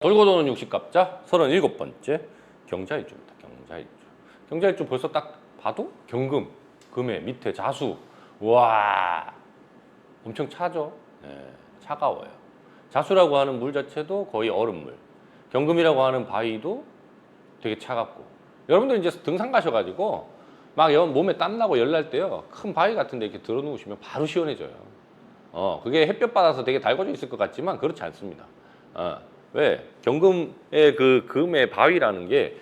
돌고 도는 60갑자 37번째 경자일주입니다. 경자일주. 경자일주 벌써 딱 봐도 경금, 금의 밑에 자수. 와, 엄청 차죠. 네, 차가워요. 자수라고 하는 물 자체도 거의 얼음물. 경금이라고 하는 바위도 되게 차갑고. 여러분들 이제 등산 가셔가지고 막 몸에 땀 나고 열 날 때요, 큰 바위 같은데 이렇게 들어 누우시면 바로 시원해져요. 그게 햇볕 받아서 되게 달궈져 있을 것 같지만 그렇지 않습니다. 왜? 경금의 그 금의 바위라는 게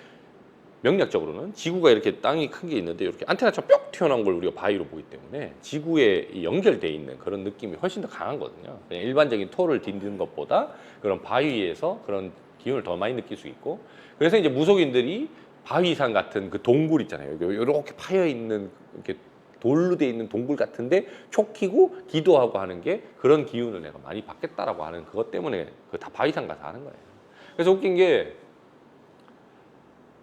명리학적으로는 지구가 이렇게 땅이 큰 게 있는데 이렇게 안테나처럼 뿅 튀어나온 걸 우리가 바위로 보기 때문에 지구에 연결돼 있는 그런 느낌이 훨씬 더 강하거든요. 그냥 일반적인 토를 딛는 것보다 그런 바위에서 그런 기운을 더 많이 느낄 수 있고, 그래서 이제 무속인들이 바위산 같은 그 동굴 있잖아요. 이렇게 파여 있는 이렇게 돌로 돼 있는 동굴 같은데 촉 키고 기도하고 하는 게 그런 기운을 내가 많이 받겠다라고 하는 그것 때문에 그 다 바위산 가서 하는 거예요. 그래서 웃긴 게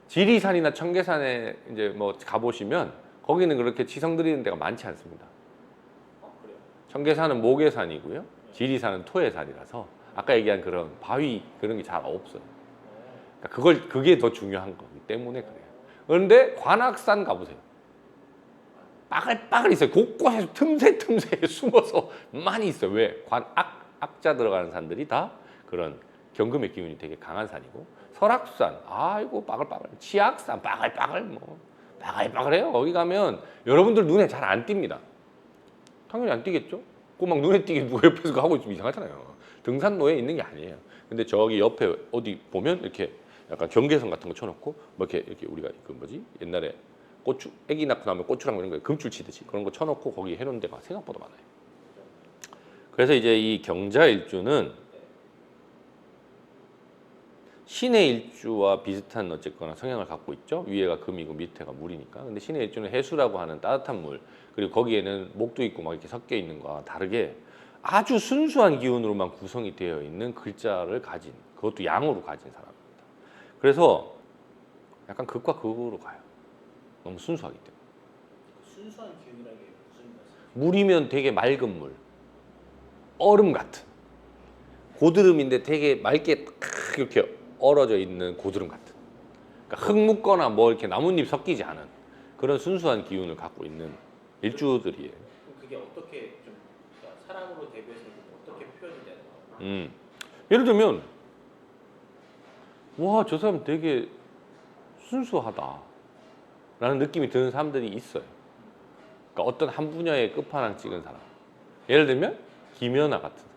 지리산이나 청계산에 이제 뭐 가보시면 거기는 그렇게 치성 드리는 데가 많지 않습니다. 그래요? 청계산은 목의 산이고요. 지리산은 토의 산이라서 아까 얘기한 그런 바위 그런 게 잘 없어요. 그러니까 그게 더 중요한 거기 때문에 그래요. 그런데 관악산 가보세요. 빠글빠글 있어요. 곳곳에 틈새에 숨어서 많이 있어요. 왜? 악자 들어가는 산들이 다 그런 경금의 기운이 되게 강한 산이고, 설악산, 아이고 빠글빠글, 치악산 빠글빠글 뭐 빠글빠글해요. 거기 가면 여러분들 눈에 잘 안 띕니다. 당연히 안 띄겠죠. 그 막 눈에 띄게 누가 옆에서 하고 있으면 이상하잖아요. 등산로에 있는 게 아니에요. 근데 저기 옆에 어디 보면 이렇게 약간 경계선 같은 거 쳐놓고 뭐 이렇게 우리가 그 뭐지 옛날에 고추 애기 낳고 나면 고추랑 이런 거 금줄 치듯이 그런 거 쳐놓고 거기 해놓은 데가 생각보다 많아요. 그래서 이제 이 경자일주는 신의 일주와 비슷한 어쨌거나 성향을 갖고 있죠. 위에가 금이고 밑에가 물이니까. 근데 신의 일주는 해수라고 하는 따뜻한 물, 그리고 거기에는 목도 있고 막 이렇게 섞여 있는 거와 다르게 아주 순수한 기운으로만 구성이 되어 있는 글자를 가진, 그것도 양으로 가진 사람입니다. 그래서 약간 극과 극으로 가요. 너무 순수하기 때문에. 순수한 기운이라는 게 무슨 말씀? 물이면 되게 맑은 물, 얼음 같은 고드름인데 되게 맑게 탁 이렇게 얼어져 있는 고드름 같은, 그러니까 흙 묻거나 뭐 이렇게 나뭇잎 섞이지 않은 그런 순수한 기운을 갖고 있는 일주들이에요. 그럼 그게 어떻게 좀 그러니까 사람으로 대비해서 어떻게 표현이 되는 거예요? 예를 들면 와, 저 사람 되게 순수하다 라는 느낌이 드는 사람들이 있어요. 그러니까 어떤 한 분야의 끝판왕 찍은 사람, 예를 들면 김연아 같은 사람.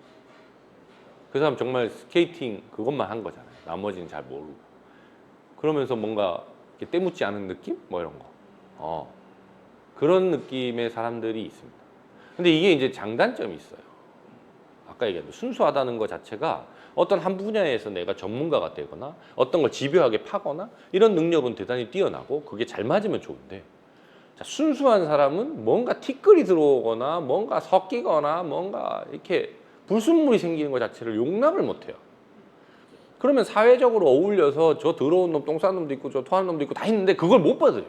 그 사람 정말 스케이팅 그것만 한 거잖아요. 나머지는 잘 모르고. 그러면서 뭔가 이렇게 때묻지 않은 느낌? 뭐 이런 거. 그런 느낌의 사람들이 있습니다. 근데 이게 이제 장단점이 있어요. 아까 얘기한 순수하다는 것 자체가 어떤 한 분야에서 내가 전문가가 되거나 어떤 걸 집요하게 파거나 이런 능력은 대단히 뛰어나고 그게 잘 맞으면 좋은데, 자, 순수한 사람은 뭔가 티끌이 들어오거나 뭔가 섞이거나 뭔가 이렇게 불순물이 생기는 것 자체를 용납을 못해요. 그러면 사회적으로 어울려서 저 더러운 놈, 똥 싸는 놈도 있고 저 토하는 놈도 있고 다 있는데 그걸 못 받아요.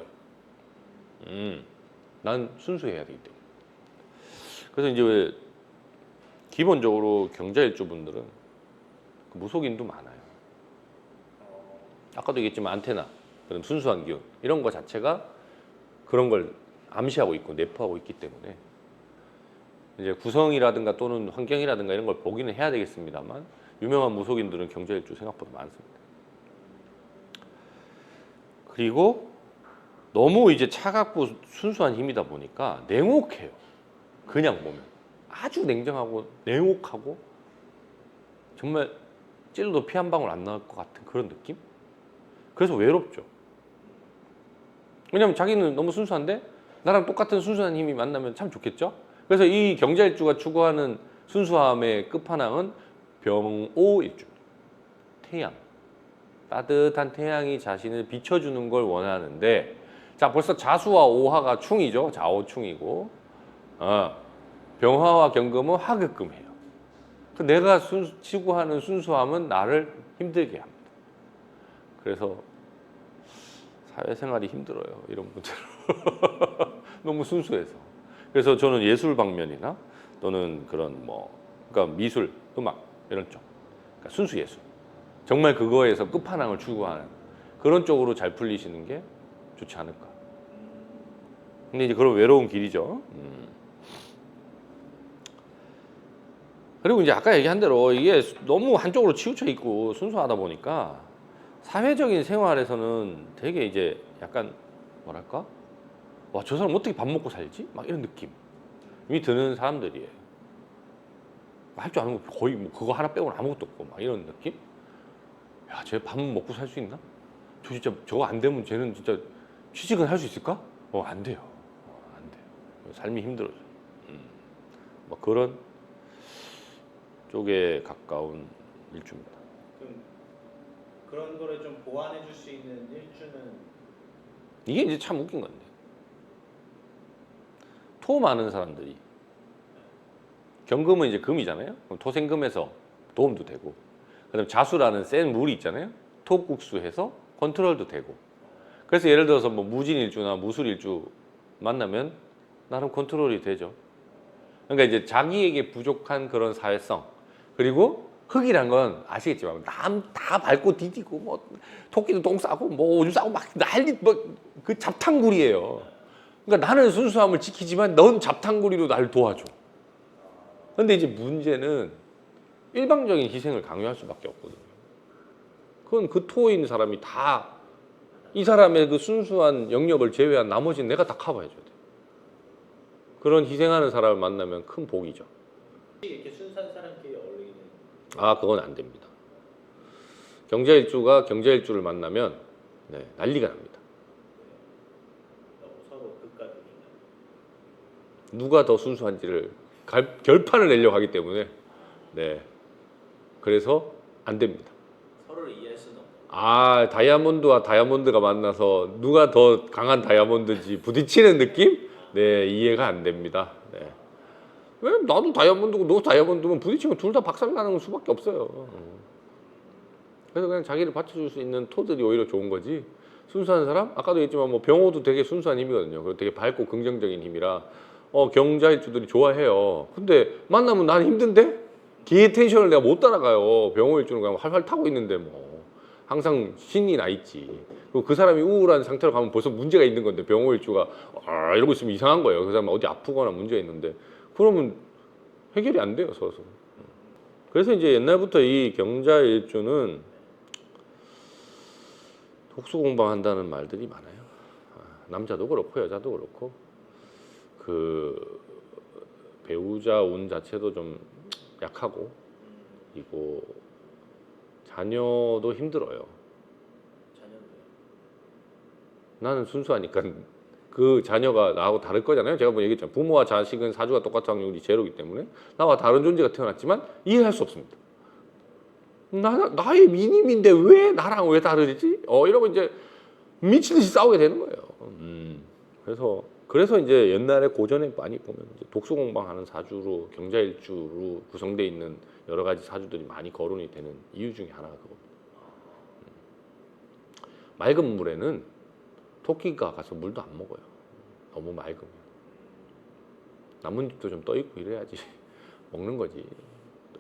난 순수해야 되기 때문에. 그래서 이제 왜 기본적으로 경자일주분들은 무속인도 많아요. 아까도 얘기했지만 안테나, 그런 순수한 기운 이런 거 자체가 그런 걸 암시하고 있고 내포하고 있기 때문에 이제 구성이라든가 또는 환경이라든가 이런 걸 보기는 해야 되겠습니다만, 유명한 무속인들은 경자일주 생각보다 많습니다. 그리고 너무 이제 차갑고 순수한 힘이다 보니까 냉혹해요. 그냥 보면 아주 냉정하고 냉혹하고 정말 찔러도 피 한 방울 안 나올 것 같은 그런 느낌? 그래서 외롭죠. 왜냐면 자기는 너무 순수한데 나랑 똑같은 순수한 힘이 만나면 참 좋겠죠? 그래서 이 경자일주가 추구하는 순수함의 끝판왕은 병오일주. 태양. 따뜻한 태양이 자신을 비춰주는 걸 원하는데, 자, 벌써 자수와 오화가 충이죠. 좌오충이고, 병화와 경금은 화극금해요. 내가 추구하는 순수함은 나를 힘들게 합니다. 그래서 사회생활이 힘들어요. 이런 분들은. 너무 순수해서. 그래서 저는 예술 방면이나 또는 그런 그러니까 미술, 음악 이런 쪽, 그러니까 순수 예술 정말 그거에서 끝판왕을 추구하는 그런 쪽으로 잘 풀리시는 게 좋지 않을까. 근데 이제 그런 외로운 길이죠. 그리고 이제 아까 얘기한 대로 이게 너무 한쪽으로 치우쳐 있고 순수하다 보니까 사회적인 생활에서는 되게 이제 약간 뭐랄까? 와, 저 사람 어떻게 밥 먹고 살지? 막 이런 느낌이 드는 사람들이에요. 할 줄 아는 거 거의 뭐 그거 하나 빼고는 아무것도 없고 막 이런 느낌? 야, 쟤 밥 먹고 살 수 있나? 저 진짜 저거 안 되면 쟤는 진짜 취직은 할 수 있을까? 안 돼요. 안 돼요. 삶이 힘들어져. 뭐 그런 쪽에 가까운 일주입니다. 그럼 그런 거를 좀 보완해 줄 수 있는 일주는 이게 이제 참 웃긴 건데 토 많은 사람들이 경금은 이제 금이잖아요. 그럼 토생금에서 도움도 되고, 그다음 자수라는 센 물이 있잖아요. 토국수해서 컨트롤도 되고. 그래서 예를 들어서 뭐 무진일주나 무술일주 만나면 나름 컨트롤이 되죠. 그러니까 이제 자기에게 부족한 그런 사회성, 그리고 흙이란 건 아시겠지만 남 다 밟고 디디고 뭐 토끼도 똥 싸고 뭐 오줌 싸고 막 난리 뭐 그 잡탕구리예요. 그러니까 나는 순수함을 지키지만 넌 잡탕구리로 날 도와줘. 근데 이제 문제는 일방적인 희생을 강요할 수밖에 없거든요. 그건 그 토에 있는 사람이 다 이 사람의 그 순수한 영역을 제외한 나머지는 내가 다 커버해줘야 돼. 그런 희생하는 사람을 만나면 큰 복이죠. 이렇게 순수한 사람끼리 어울리는 그건 안 됩니다. 경자일주가 경자일주를 만나면 난리가 납니다. 서로 극과극이나 누가 더 순수한지를 결판을 내려고 하기 때문에 그래서 안 됩니다. 서로를 이해할 수는 없고 다이아몬드와 다이아몬드가 만나서 누가 더 강한 다이아몬드인지 부딪히는 느낌? 이해가 안 됩니다. 왜 나도 다이아몬드고 너 다이아몬드면 부딪히면 둘 다 박살나는 수밖에 없어요. 그래서 그냥 자기를 받쳐줄 수 있는 토들이 오히려 좋은 거지. 순수한 사람? 아까도 얘기했지만 뭐 병호도 되게 순수한 힘이거든요. 그리고 되게 밝고 긍정적인 힘이라 경자일주들이 좋아해요. 근데 만나면 나는 힘든데? 걔의 텐션을 내가 못 따라가요. 병호일주는 그냥 활활 타고 있는데 뭐 항상 신이 나 있지. 그리고 그 사람이 우울한 상태로 가면 벌써 문제가 있는 건데 병호일주가 이러고 있으면 이상한 거예요. 그 사람 어디 아프거나 문제가 있는데 그러면 해결이 안 돼요, 서서. 그래서 이제 옛날부터 이 경자일주는 독수공방한다는 말들이 많아요. 남자도 그렇고 여자도 그렇고 그 배우자 운 자체도 좀 약하고, 그리고 자녀도 힘들어요. 자녀는 나는 순수하니까 그 자녀가 나하고 다를 거잖아요. 제가 뭐 얘기했잖아요. 부모와 자식은 사주가 똑같은 확률이 제로이기 때문에 나와 다른 존재가 태어났지만 이해할 수 없습니다. 나의 미님인데 왜 나랑 왜 다르지? 이러고 이제 미친 듯이 싸우게 되는 거예요. 그래서 이제 옛날에 고전에 많이 보면 이제 독수공방하는 사주로 경자일주로 구성되어 있는 여러 가지 사주들이 많이 거론이 되는 이유 중에 하나가 그겁니다. 맑은 물에는 토끼가 가서 물도 안 먹어요. 너무 맑으면. 나뭇잎도 좀 떠 있고 이래야지 먹는 거지.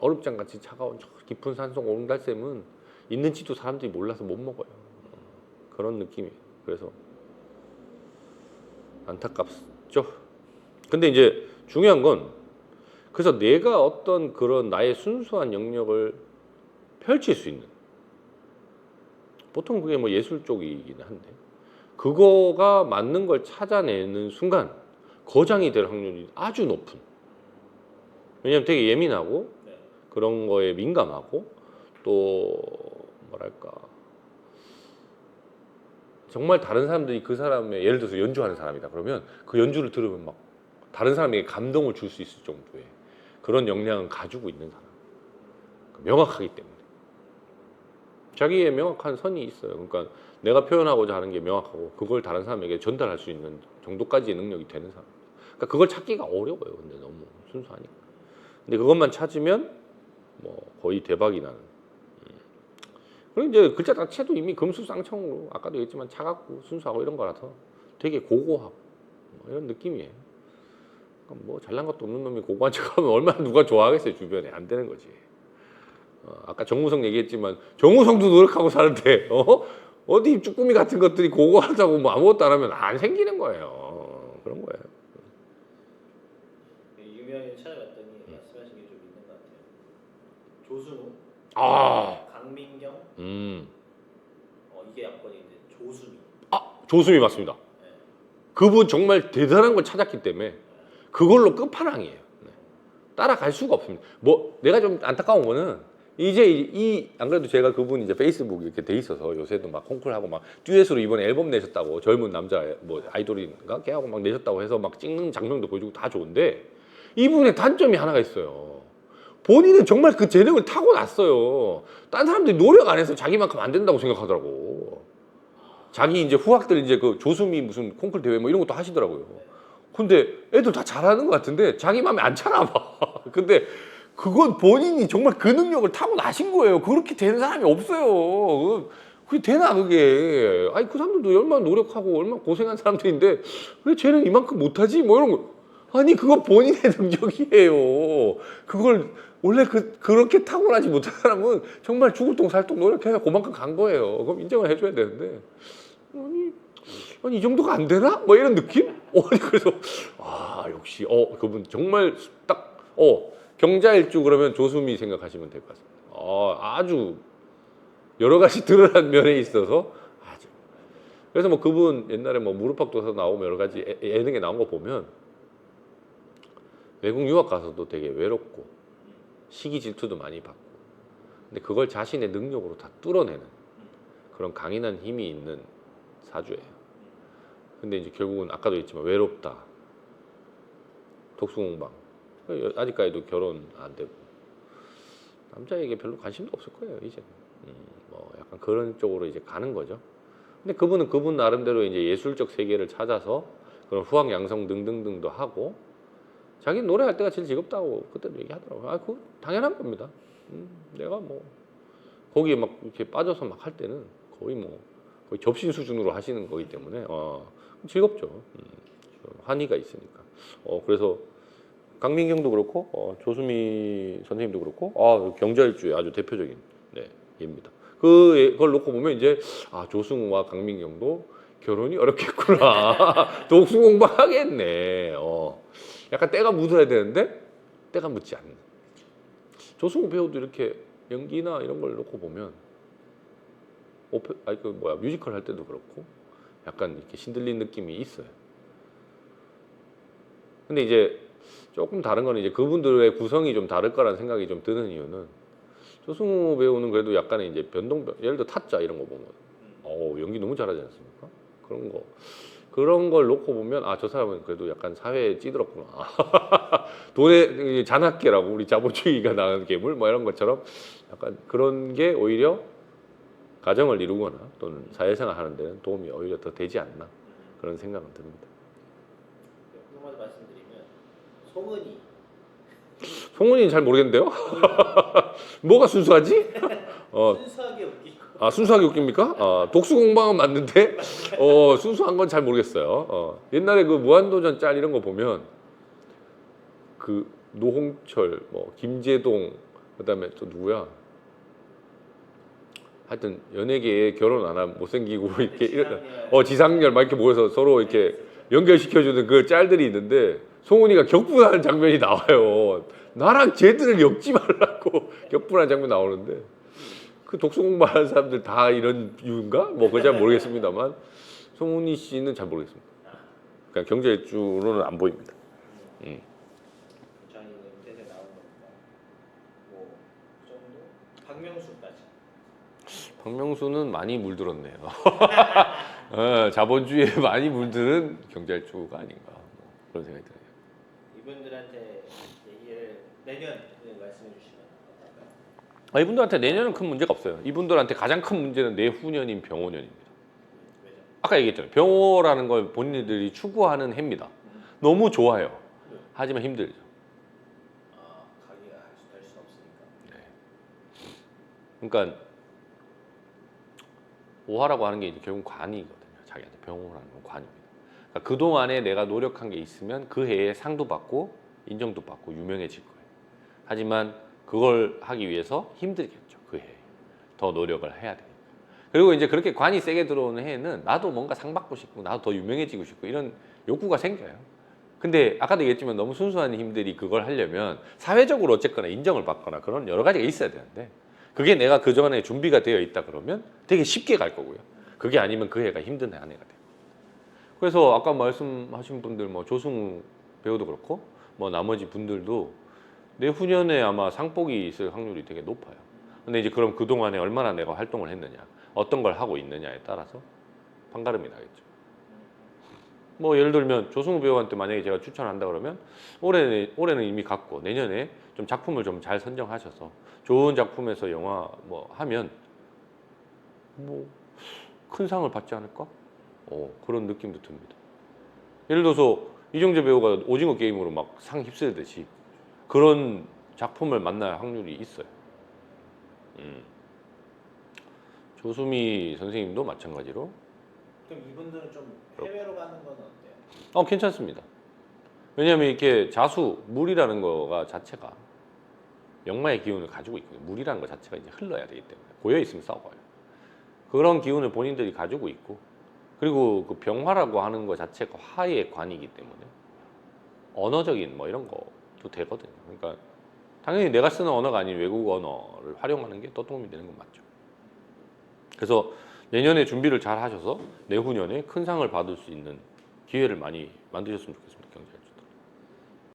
얼음장같이 차가운 저 깊은 산속 오름달샘은 있는지도 사람들이 몰라서 못 먹어요. 그런 느낌이에요. 그래서 안타깝죠. 근데 이제 중요한 건 그래서 내가 어떤 그런 나의 순수한 영역을 펼칠 수 있는, 보통 그게 뭐 예술 쪽이긴 한데 그거가 맞는 걸 찾아내는 순간 거장이 될 확률이 아주 높은. 왜냐면 되게 예민하고 그런 거에 민감하고 또 뭐랄까 정말 다른 사람들이 그 사람의, 예를 들어서 연주하는 사람이다 그러면 그 연주를 들으면 막 다른 사람에게 감동을 줄 수 있을 정도의 그런 역량은 가지고 있는 사람. 명확하기 때문에 자기의 명확한 선이 있어요. 그러니까 내가 표현하고자 하는 게 명확하고 그걸 다른 사람에게 전달할 수 있는 정도까지의 능력이 되는 사람. 그러니까 그걸 찾기가 어려워요. 근데 너무 순수하니까. 근데 그것만 찾으면 뭐 거의 대박이 나는. 그리고 이제 글자 자체도 이미 금수쌍청으로 아까도 얘기했지만 차갑고 순수하고 이런 거라서 되게 고고하고 뭐 이런 느낌이에요. 그러니까 뭐 잘난 것도 없는 놈이 고고한 척하면 얼마나 누가 좋아하겠어요. 주변에 안 되는 거지. 아까 정우성 얘기했지만 정우성도 노력하고 사는데 어디 쭈꾸미 같은 것들이 그거 하자고 뭐 아무것도 안 하면 안 생기는 거예요. 그런 거예요. 유명인 찾아봤더니 말씀하신 게 좀 있는 것 같아요. 조순우, 아, 강민경, 이게 압권인데 조수미. 조수미 맞습니다. 네. 그분 정말 대단한 걸 찾았기 때문에 그걸로 끝판왕이에요. 네. 따라갈 수가 없습니다. 뭐 내가 좀 안타까운 거는 이제 이 안 그래도 제가 그분 이제 페이스북 이렇게 돼 있어서 요새도 막 콩쿨하고 막 듀엣으로 이번에 앨범 내셨다고 젊은 남자 뭐 아이돌인가 걔하고 막 내셨다고 해서 막 찍는 장면도 보여주고 다 좋은데 이분의 단점이 하나가 있어요. 본인은 정말 그 재능을 타고났어요. 딴 사람들이 노력 안 해서 자기만큼 안 된다고 생각하더라고. 자기 이제 후학들 이제 그 조수미 무슨 콩쿨 대회 뭐 이런 것도 하시더라고요. 근데 애들 다 잘하는 것 같은데 자기 맘에 안 차나 봐. 근데 그건 본인이 정말 그 능력을 타고나신 거예요. 그렇게 되는 사람이 없어요. 그게 되나 그게. 아니 그 사람들도 얼마나 노력하고 얼마나 고생한 사람들인데 왜 쟤는 이만큼 못하지? 뭐 이런 거. 아니 그건 본인의 능력이에요. 그걸 원래 그렇게 타고나지 못한 사람은 정말 죽을 똥 살 똥 노력해서 그만큼 간 거예요. 그럼 인정을 해줘야 되는데 아니 이 정도가 안 되나? 뭐 이런 느낌? 아니 그래서 역시 그분 정말 딱 경자일주 그러면 조수미 생각하시면 될 것 같습니다. 아주 여러 가지 드러난 면에 있어서 아주. 그래서 뭐 그분 옛날에 뭐 무릎팍도사 나오면 여러 가지 예능에 나온 거 보면 외국 유학 가서도 되게 외롭고 시기 질투도 많이 받고 근데 그걸 자신의 능력으로 다 뚫어내는 그런 강인한 힘이 있는 사주예요. 근데 이제 결국은 아까도 했지만 외롭다, 독수공방, 아직까지도 결혼 안 되고 남자에게 별로 관심도 없을 거예요 이제. 뭐 약간 그런 쪽으로 이제 가는 거죠. 근데 그분은 그분 나름대로 이제 예술적 세계를 찾아서 그런 후학 양성 등등등도 하고 자기는 노래할 때가 제일 즐겁다고 그때도 얘기하더라고요. 그거 당연한 겁니다. 내가 뭐 거기에 막 이렇게 빠져서 막 할 때는 거의 접신 수준으로 하시는 거기 때문에 즐겁죠. 환희가 있으니까. 그래서 강민경도 그렇고 조수미 선생님도 그렇고 경자일주의 아주 대표적인 예입니다. 그걸 놓고 보면 이제 조승우와 강민경도 결혼이 어렵겠구나. 독수공방 하겠네. 약간 때가 묻어야 되는데 때가 묻지 않는. 조승우 배우도 이렇게 연기나 이런 걸 놓고 보면 뮤지컬 할 때도 그렇고 약간 이렇게 신들린 느낌이 있어요. 근데 이제 조금 다른 거는 이제 그분들의 구성이 좀 다를 거라는 생각이 좀 드는 이유는 조승우 배우는 그래도 약간의 이제 예를 들어 타짜 이런 거 보면 연기 너무 잘하지 않습니까? 그런 걸 놓고 보면 저 사람은 그래도 약간 사회에 찌들었구나. 돈의 잔악계라고 우리 자본주의가 나가는 괴물 뭐 이런 것처럼 약간 그런 게 오히려 가정을 이루거나 또는 사회생활 하는 데는 도움이 오히려 더 되지 않나 그런 생각은 듭니다. 한마디 말씀드리면 송은이는 잘 모르겠는데요? 뭐가 순수하지? 순수하게 웃기고 순수하게 웃깁니까? 독수공방은 맞는데 순수한 건 잘 모르겠어요. 옛날에 그 무한도전 짤 이런 거 보면 그 노홍철, 김재동 그다음에 또 누구야? 하여튼 연예계에 결혼 안 한 못생기고 이렇게 지상렬 막 이렇게 모여서 서로 이렇게 연결시켜주는 그 짤들이 있는데 송은이가 격분하는 장면이 나와요. 나랑 쟤들을 엮지 말라고 격분하는 장면 나오는데 그 독수공부하는 사람들 다 이런 이유인가? 그건 잘 모르겠습니다만 송은이 씨는 잘 모르겠습니다. 그냥 경제일주로는 안 보입니다. 저희는 대세 나오는 거니까 그 정도? 박명수까지. 박명수는 많이 물들었네요. 자본주의에 많이 물드는 경제일주가 아닌가 그런 생각이 들어요. 이분들한테 얘기를 내년 말씀해 주시면 어떨까요? 이분들한테 내년은 큰 문제가 없어요. 이분들한테 가장 큰 문제는 내후년인 병호년입니다. 왜죠? 아까 얘기했잖아요. 병호라는 걸 본인들이 추구하는 해입니다. 너무 좋아요. 하지만 힘들죠. 가기가 될 수는 없으니까. 그러니까 오화라고 하는 게 이제 결국 관이거든요. 자기한테 병호라는 건 관입니다. 그러니까 그 동안에 내가 노력한 게 있으면 그 해에 상도 받고 인정도 받고 유명해질 거예요. 하지만 그걸 하기 위해서 힘들겠죠. 그 해에 더 노력을 해야 되니까. 그리고 이제 그렇게 관이 세게 들어오는 해에는 나도 뭔가 상 받고 싶고 나도 더 유명해지고 싶고 이런 욕구가 생겨요. 근데 아까도 얘기했지만 너무 순수한 힘들이 그걸 하려면 사회적으로 어쨌거나 인정을 받거나 그런 여러 가지가 있어야 되는데 그게 내가 그전에 준비가 되어 있다 그러면 되게 쉽게 갈 거고요. 그게 아니면 그 해가 힘든 한 해가 돼요. 그래서 아까 말씀하신 분들 뭐 조승우 배우도 그렇고 뭐 나머지 분들도 내후년에 아마 상복이 있을 확률이 되게 높아요. 근데 이제 그럼 그동안에 얼마나 내가 활동을 했느냐, 어떤 걸 하고 있느냐에 따라서 판가름이 나겠죠. 뭐 예를 들면 조승우 배우한테 만약에 제가 추천한다 그러면 올해는 이미 갔고 내년에 좀 작품을 좀 잘 선정하셔서 좋은 작품에서 영화 뭐 하면 뭐 큰 상을 받지 않을까? 그런 느낌도 듭니다. 예를 들어서 이정재 배우가 오징어 게임으로 막 상 휩쓸듯이 그런 작품을 만날 확률이 있어요. 조수미 선생님도 마찬가지로 그럼 이분들은 좀 해외로 가는 건 어때요? 괜찮습니다. 왜냐하면 이렇게 자수, 물이라는 거가 자체가 역마의 기운을 가지고 있거든요. 물이라는 거 자체가 이제 흘러야 되기 때문에 고여 있으면 썩어요. 그런 기운을 본인들이 가지고 있고 그리고 그 병화라고 하는 거 자체가 화의 관이기 때문에 언어적인 뭐 이런 것도 되거든요. 그러니까 당연히 내가 쓰는 언어가 아닌 외국 언어를 활용하는 게 더 도움이 되는 건 맞죠. 그래서 내년에 준비를 잘 하셔서 내후년에 큰 상을 받을 수 있는 기회를 많이 만드셨으면 좋겠습니다.